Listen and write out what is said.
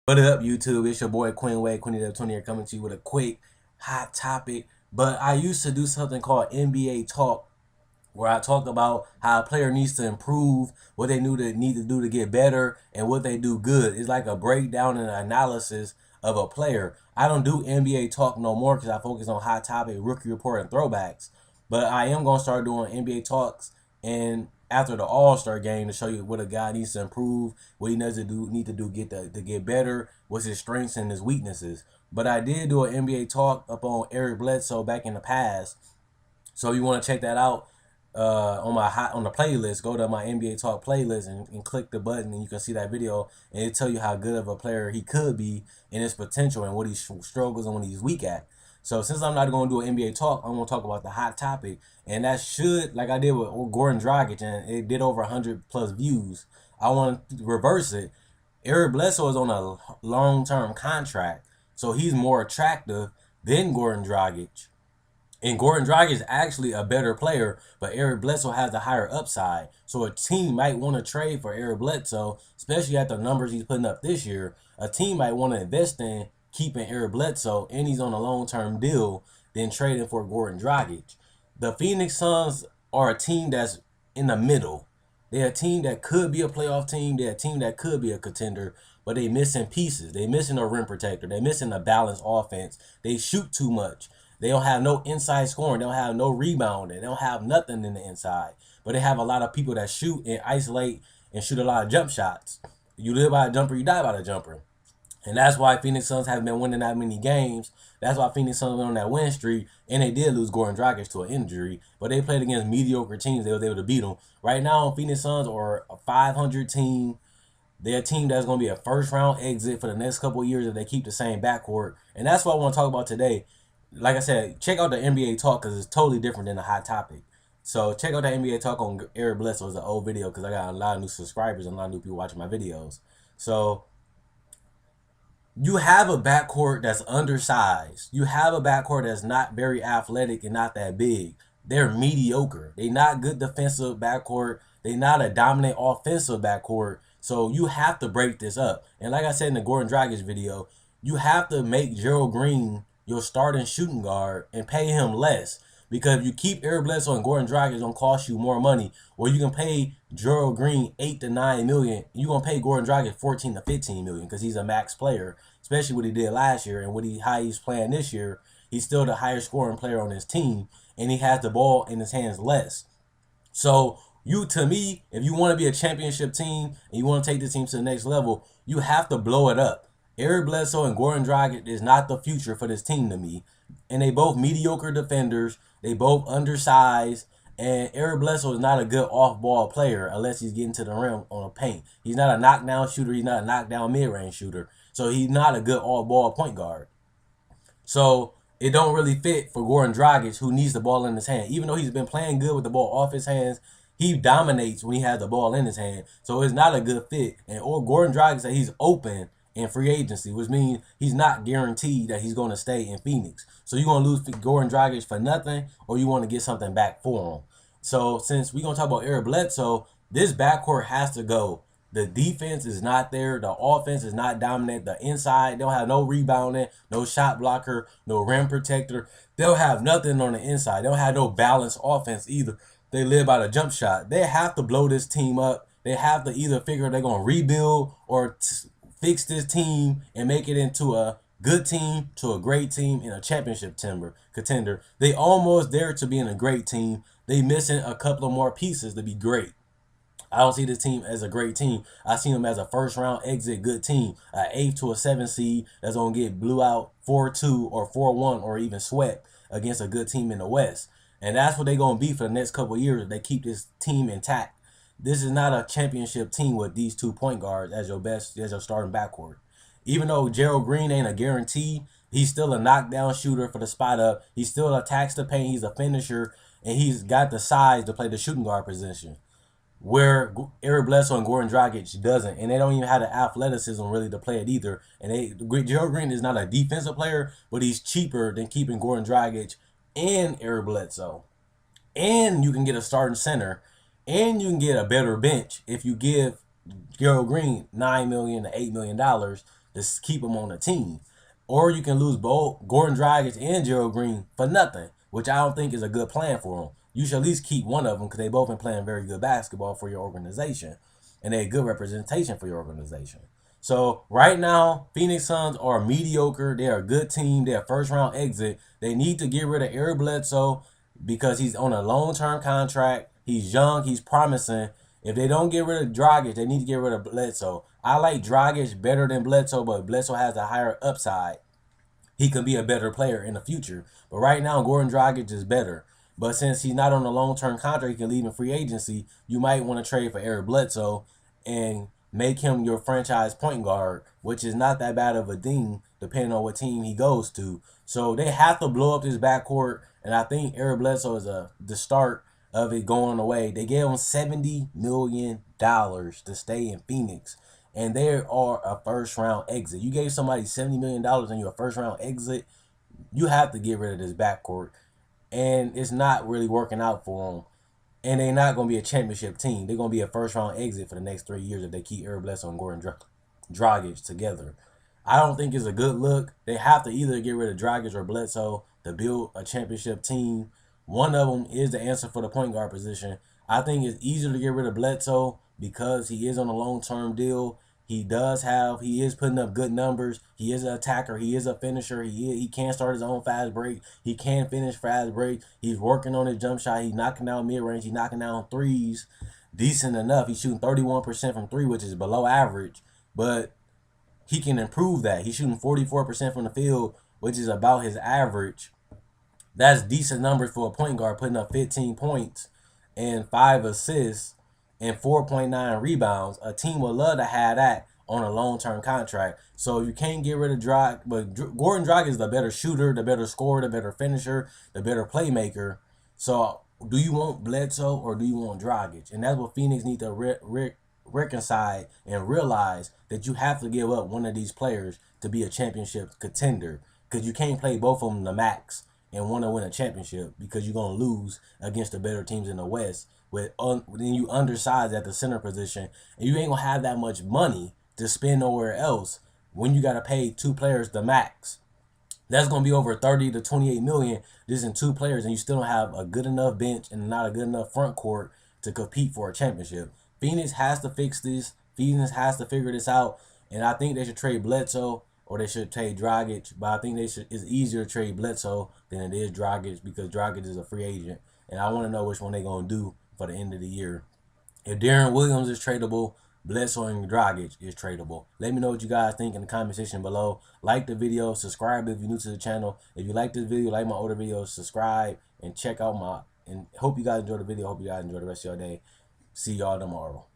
What up, YouTube? It's your boy Quinn Wade, Quinn20 here, coming to you with a quick hot topic. But I used to do something called NBA Talk, where I talk about how a player needs to improve, what they need to do to get better, and what they do good. It's like a breakdown and analysis of a player. I don't do NBA Talk no more because I focus on hot topic, rookie report, and throwbacks. But I am gonna start doing NBA Talks and after the All-Star game to show you what a guy needs to improve, what he needs to do to get better, what's his strengths and his weaknesses. But I did do an NBA Talk up on Eric Bledsoe back in the past, so you want to check that out on the playlist. Go to my NBA Talk playlist and click the button, and you can see that video, and it tell you how good of a player he could be and his potential and what he struggles and what he's weak at. So since I'm not going to do an NBA Talk, I'm going to talk about the hot topic, and that should, like I did with Gordon Dragic, and it did over 100 plus views. I want to reverse it. Eric Bledsoe is on a long-term contract, so he's more attractive than Gordon Dragic. And Gordon Dragic is actually a better player, but Eric Bledsoe has a higher upside. So a team might want to trade for Eric Bledsoe, especially at the numbers he's putting up this year. A team might want to invest in keeping Eric Bledsoe, and he's on a long-term deal, than trading for Gordon Dragic. The Phoenix Suns are a team that's in the middle. They're a team that could be a playoff team. They're a team that could be a contender, but they missing pieces. They missing a rim protector. They missing a balanced offense. They shoot too much. They don't have no inside scoring. They don't have no rebounding. They don't have nothing in the inside. But they have a lot of people that shoot and isolate and shoot a lot of jump shots. You live by a jumper, you die by a jumper. And that's why Phoenix Suns haven't been winning that many games. That's why Phoenix Suns went on that win streak, and they did lose Gordon Dragic to an injury. But they played against mediocre teams. They was able to beat them. Right now, Phoenix Suns are a 500 team. They're a team that's going to be a first-round exit for the next couple of years if they keep the same backcourt. And that's what I want to talk about today. Like I said, check out the NBA Talk because it's totally different than the hot topic. So check out the NBA Talk on Eric Bledsoe. It's an old video because I got a lot of new subscribers and a lot of new people watching my videos. So you have a backcourt that's undersized. You have a backcourt that's not very athletic and not that big. They're mediocre. They're not good defensive backcourt. They're not a dominant offensive backcourt. So you have to break this up. And like I said in the Gordon Dragic video, you have to make Gerald Green your starting shooting guard and pay him less. Because if you keep Eric Bledsoe and Gordon Dragic, it's gonna cost you more money. Or you can pay Gerald Green $8 to $9 million. You're gonna pay Gordon Dragic 14 to 15 million because he's a max player, especially what he did last year and how he's playing this year. He's still the highest scoring player on his team, and he has the ball in his hands less. So to me, if you want to be a championship team and you want to take the team to the next level, you have to blow it up. Eric Bledsoe and Gordon Dragic is not the future for this team to me. And they both mediocre defenders. They both undersized. And Eric Bledsoe is not a good off-ball player unless he's getting to the rim on a paint. He's not a knockdown shooter. He's not a knockdown mid-range shooter. So he's not a good off-ball point guard. So it don't really fit for Gordon Dragic, who needs the ball in his hand. Even though he's been playing good with the ball off his hands, he dominates when he has the ball in his hand. So it's not a good fit. And Gordon Dragic said he's open in free agency, which means he's not guaranteed that he's going to stay in Phoenix. So you're going to lose Gordon Dragic for nothing, or you want to get something back for him. So since we're going to talk about Eric Bledsoe, this backcourt has to go. The defense is not there. The offense is not dominant. The inside, they don't have no rebounding, no shot blocker, no rim protector. They'll have nothing on the inside. They don't have no balanced offense either. They live by the jump shot. They have to blow this team up. They have to either figure they're going to rebuild or fix this team and make it into a good team to a great team and a championship contender. They almost there to being a great team. They missing a couple of more pieces to be great. I don't see this team as a great team. I see them as a first-round exit good team, an 8th to a 7th seed that's going to get blew out 4-2 or 4-1 or even swept against a good team in the West. And that's what they're going to be for the next couple of years if they keep this team intact. This is not a championship team with these 2 point guards as your starting backcourt. Even though Gerald Green ain't a guarantee, he's still a knockdown shooter for the spot up. He still attacks the paint. He's a finisher, and he's got the size to play the shooting guard position, where Eric Bledsoe and Gordon Dragic doesn't, and they don't even have the athleticism really to play it either. And Gerald Green is not a defensive player, but he's cheaper than keeping Gordon Dragic and Eric Bledsoe. And you can get a starting center, and you can get a better bench if you give Gerald Green $9 million to $8 million to keep him on the team. Or you can lose both Gordon Dragic and Gerald Green for nothing, which I don't think is a good plan for them. You should at least keep one of them because they both been playing very good basketball for your organization, and they're a good representation for your organization. So right now, Phoenix Suns are mediocre. They're a good team. They're a first round exit. They need to get rid of Eric Bledsoe because he's on a long-term contract. He's young. He's promising. If they don't get rid of Dragic, they need to get rid of Bledsoe. I like Dragic better than Bledsoe, but Bledsoe has a higher upside. He could be a better player in the future. But right now, Gordon Dragic is better. But since he's not on a long-term contract, he can leave in free agency. You might want to trade for Eric Bledsoe and make him your franchise point guard, which is not that bad of a thing depending on what team he goes to. So they have to blow up this backcourt, and I think Eric Bledsoe is the start of it going away. They gave him $70 million to stay in Phoenix, and they are a first-round exit. You gave somebody $70 million and you're a first-round exit, you have to get rid of this backcourt, and it's not really working out for them. And they're not going to be a championship team. They're going to be a first-round exit for the next 3 years if they keep Eric Bledsoe and Gordon Dragic together. I don't think it's a good look. They have to either get rid of Dragic or Bledsoe to build a championship team. One of them is the answer for the point guard position. I think it's easier to get rid of Bledsoe because he is on a long-term deal. He is putting up good numbers. He is an attacker. He is a finisher. He can start his own fast break. He can finish fast break. He's working on his jump shot. He's knocking down mid-range. He's knocking down threes decent enough. He's shooting 31% from three, which is below average. But he can improve that. He's shooting 44% from the field, which is about his average. That's decent numbers for a point guard, putting up 15 points and 5 assists and 4.9 rebounds. A team would love to have that on a long-term contract. So you can't get rid of Dragic, but Gordon Dragic is the better shooter, the better scorer, the better finisher, the better playmaker. So do you want Bledsoe or do you want Dragic? And that's what Phoenix need to reconcile and realize, that you have to give up one of these players to be a championship contender, because you can't play both of them the max and want to win a championship, because you're going to lose against the better teams in the West. Then you undersized at the center position, and you ain't going to have that much money to spend nowhere else when you got to pay two players the max. That's going to be over 30 to 28 million just in two players, and you still don't have a good enough bench and not a good enough front court to compete for a championship. Phoenix has to fix this. Phoenix has to figure this out, and I think they should trade Bledsoe or they should trade Dragic, but I think it's easier to trade Bledsoe than it is Dragic, because Dragic is a free agent, and I want to know which one they're going to do for the end of the year. If Darren Williams is tradable, Bledsoe and Dragic is tradable. Let me know what you guys think in the comment section below. Like the video, subscribe if you're new to the channel. If you like this video, like my older videos, subscribe and check out and hope you guys enjoy the video. Hope you guys enjoy the rest of your day. See y'all tomorrow.